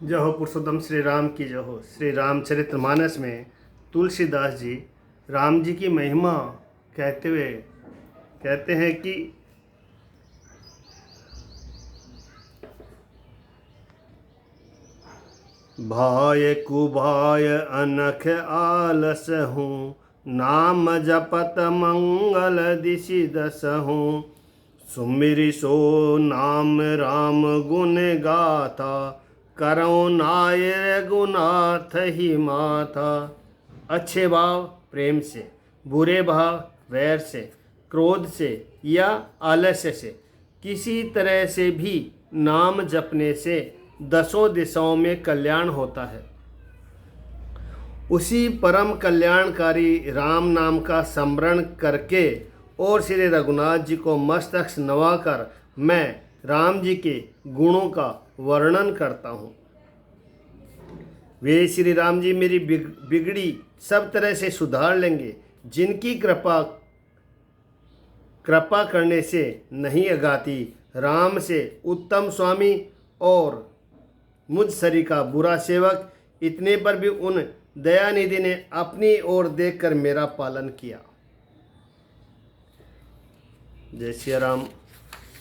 जय हो पुरुषोत्तम श्री राम की जय हो। श्री रामचरितमानस में तुलसीदास जी राम जी की महिमा कहते हुए कहते हैं कि भाय कुभाय अनख आलस हूँ, नाम जपत मंगल दिशि दस हूँ। सुमिरि सो नाम राम गुण गाथा, करो नाय रघुनाथ ही माथा। अच्छे भाव प्रेम से, बुरे भाव वैर से, क्रोध से या आलस्य से, किसी तरह से भी नाम जपने से दसों दिशाओं में कल्याण होता है। उसी परम कल्याणकारी राम नाम का स्मरण करके और श्री रघुनाथ जी को मस्तक नवाकर मैं राम जी के गुणों का वर्णन करता हूँ। वे श्री राम जी मेरी बिगड़ी सब तरह से सुधार लेंगे, जिनकी कृपा करने से नहीं अगाती। राम से उत्तम स्वामी और मुझ सरी का बुरा सेवक, इतने पर भी उन दयानिधि ने अपनी ओर देखकर मेरा पालन किया। जय श्री राम।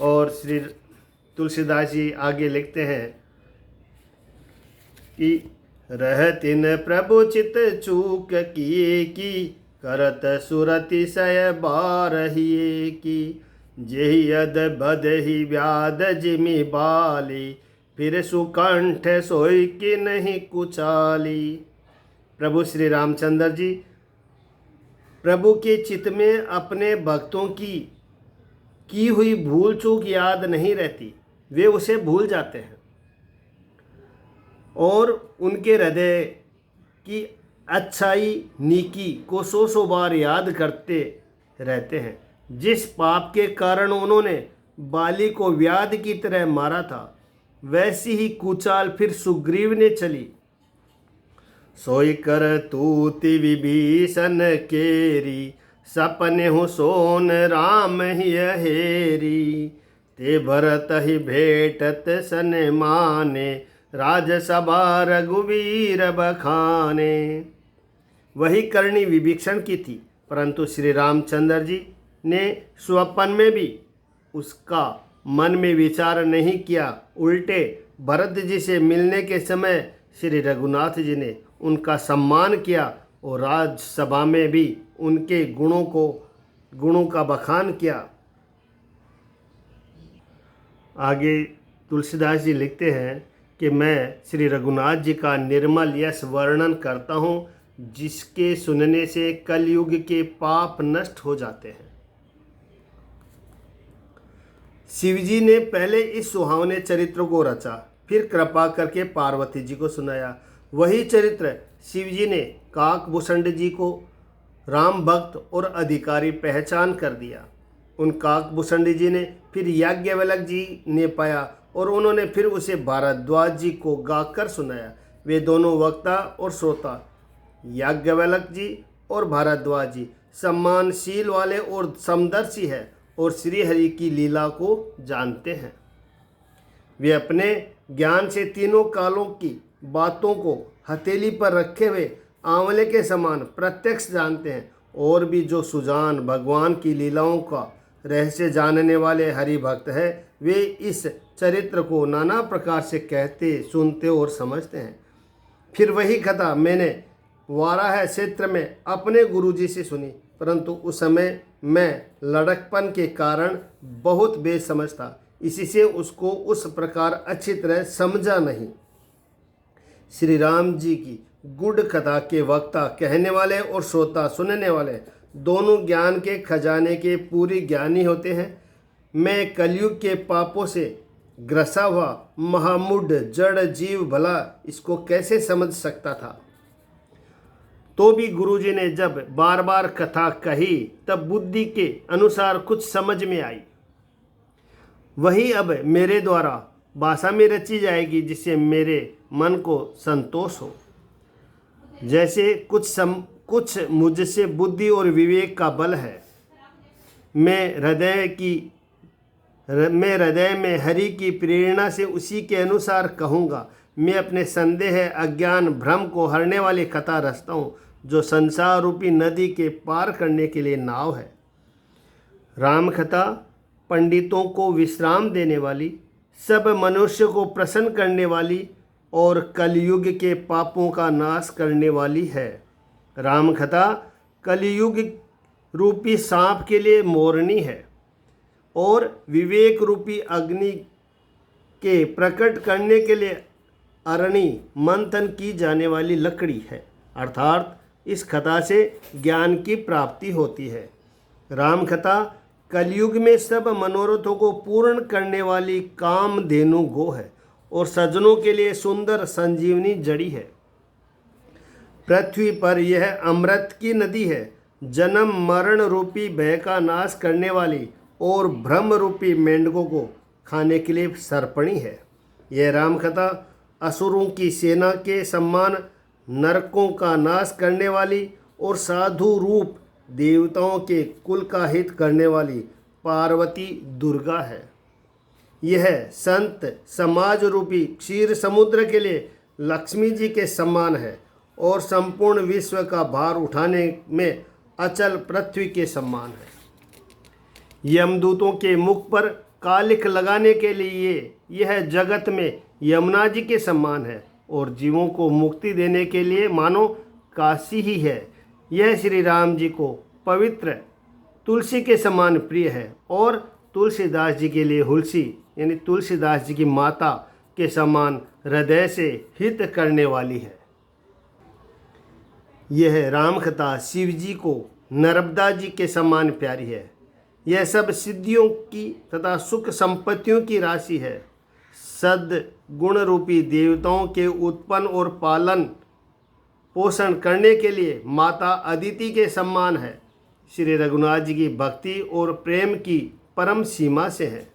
और श्री तुलसीदास जी आगे लिखते हैं कि रहतिन प्रभु चित चूक किए की, करत सुरति सय बारहिए की। जेहि यद बदहि व्याध जिमि बाली, फिर सुकंठ सोई की नहीं कुचाली। प्रभु श्री रामचंद्र जी प्रभु के चित्त में अपने भक्तों की हुई भूल चूक याद नहीं रहती, वे उसे भूल जाते हैं और उनके हृदय की अच्छाई नीकी को सौ बार याद करते रहते हैं। जिस पाप के कारण उन्होंने बाली को व्याध की तरह मारा था, वैसी ही कुचाल फिर सुग्रीव ने चली। सोई कर तूति विभीषण केरी, सपने हो सोन राम ही हेरी। ते भरत ही भेटत सन माने, राजसभा रघुवीर बखाने। वही करनी विभीषण की थी, परंतु श्री रामचंद्र जी ने स्वप्न में भी उसका मन में विचार नहीं किया। उल्टे भरत जी से मिलने के समय श्री रघुनाथ जी ने उनका सम्मान किया और राजसभा में भी उनके गुणों का बखान किया। आगे तुलसीदास जी लिखते हैं कि मैं श्री रघुनाथ जी का निर्मल यश वर्णन करता हूँ, जिसके सुनने से कलयुग के पाप नष्ट हो जाते हैं। शिवजी ने पहले इस सुहावने चरित्र को रचा, फिर कृपा करके पार्वती जी को सुनाया। वही चरित्र शिवजी ने काकभूषण जी को राम भक्त और अधिकारी पहचान कर दिया। उन काकभूषण जी ने फिर याज्ञवल्क्य जी ने पाया और उन्होंने फिर उसे भारद्वाज जी को गाकर सुनाया। वे दोनों वक्ता और श्रोता, याज्ञवल्क्य जी और भारद्वाज जी, सम्मानशील वाले और समदर्शी है और श्री हरि की लीला को जानते हैं। वे अपने ज्ञान से तीनों कालों की बातों को हथेली पर रखे हुए आंवले के समान प्रत्यक्ष जानते हैं। और भी जो सुजान भगवान की लीलाओं का रहस्य जानने वाले हरि भक्त है, वे इस चरित्र को नाना प्रकार से कहते, सुनते और समझते हैं। फिर वही कथा मैंने वाराह क्षेत्र में अपने गुरुजी से सुनी, परंतु उस समय मैं लड़कपन के कारण बहुत बेसमझ था, इसी से उसको उस प्रकार अच्छी तरह समझा नहीं। श्री राम जी की गुड़ कथा के वक्ता कहने वाले और श्रोता सुनने वाले दोनों ज्ञान के खजाने के पूरी ज्ञानी होते हैं। मैं कलयुग के पापों से ग्रसा हुआ महामूढ़ जड़ जीव भला इसको कैसे समझ सकता था। तो भी गुरुजी ने जब बार बार कथा कही, तब बुद्धि के अनुसार कुछ समझ में आई। वही अब मेरे द्वारा भाषा में रची जाएगी, जिससे मेरे मन को संतोष हो। जैसे कुछ मुझसे बुद्धि और विवेक का बल है। मैं हृदय में हरि की प्रेरणा से उसी के अनुसार कहूँगा। मैं अपने संदेह, अज्ञान, भ्रम को हरने वाली कथा रचता हूँ, जो संसार रूपी नदी के पार करने के लिए नाव है। राम कथा पंडितों को विश्राम देने वाली, सब मनुष्य को प्रसन्न करने वाली और कलयुग के पापों का नाश करने वाली है। राम कथा कलयुग रूपी सांप के लिए मोरनी है और विवेक रूपी अग्नि के प्रकट करने के लिए अरणि मंथन की जाने वाली लकड़ी है। अर्थात इस कथा से ज्ञान की प्राप्ति होती है। राम कथा कलयुग में सब मनोरथों को पूर्ण करने वाली कामधेनु गो है और सज्जनों के लिए सुंदर संजीवनी जड़ी है। पृथ्वी पर यह अमृत की नदी है, जन्म मरण रूपी भय का नाश करने वाली और ब्रह्म रूपी मेंढकों को खाने के लिए सर्पणी है। यह राम कथा असुरों की सेना के समान नरकों का नाश करने वाली और साधु रूप देवताओं के कुल का हित करने वाली पार्वती दुर्गा है। यह संत समाज रूपी क्षीर समुद्र के लिए लक्ष्मी जी के समान है और संपूर्ण विश्व का भार उठाने में अचल पृथ्वी के समान है। यमदूतों के मुख पर कालिख लगाने के लिए यह जगत में यमुना जी के समान है और जीवों को मुक्ति देने के लिए मानो काशी ही है। यह श्री राम जी को पवित्र तुलसी के समान प्रिय है और तुलसीदास जी के लिए हुलसी यानी तुलसीदास जी की माता के समान हृदय से हित करने वाली है। यह राम कथा शिव जी को नर्मदा जी के समान प्यारी है। यह सब सिद्धियों की तथा सुख संपत्तियों की राशि है। सद गुण रूपी देवताओं के उत्पन्न और पालन पोषण करने के लिए माता अदिति के समान है। श्री रघुनाथ जी की भक्ति और प्रेम की परम सीमा से है।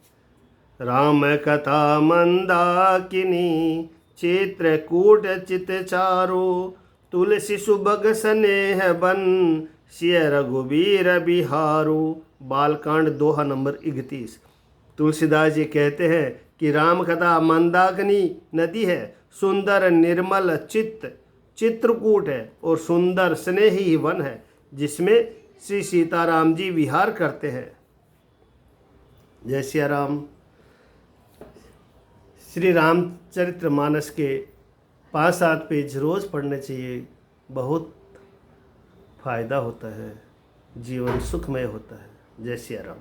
राम कथा मंदाकिनी चित्रकूट चित चारो, तुलसी सुभग स्नेह बन सिय रघुबीर बिहारो। बालकांड दोहा नंबर 31। तुलसीदास जी कहते हैं कि राम कथा मंदाकिनी नदी है, सुंदर निर्मल चित्रकूट है और सुंदर स्नेही वन है, जिसमें श्री सीताराम जी विहार करते हैं। जय सिया राम। श्री रामचरितमानस के 5-7 पेज रोज़ पढ़ने चाहिए। बहुत फ़ायदा होता है, जीवन सुखमय होता है। जय सिया राम।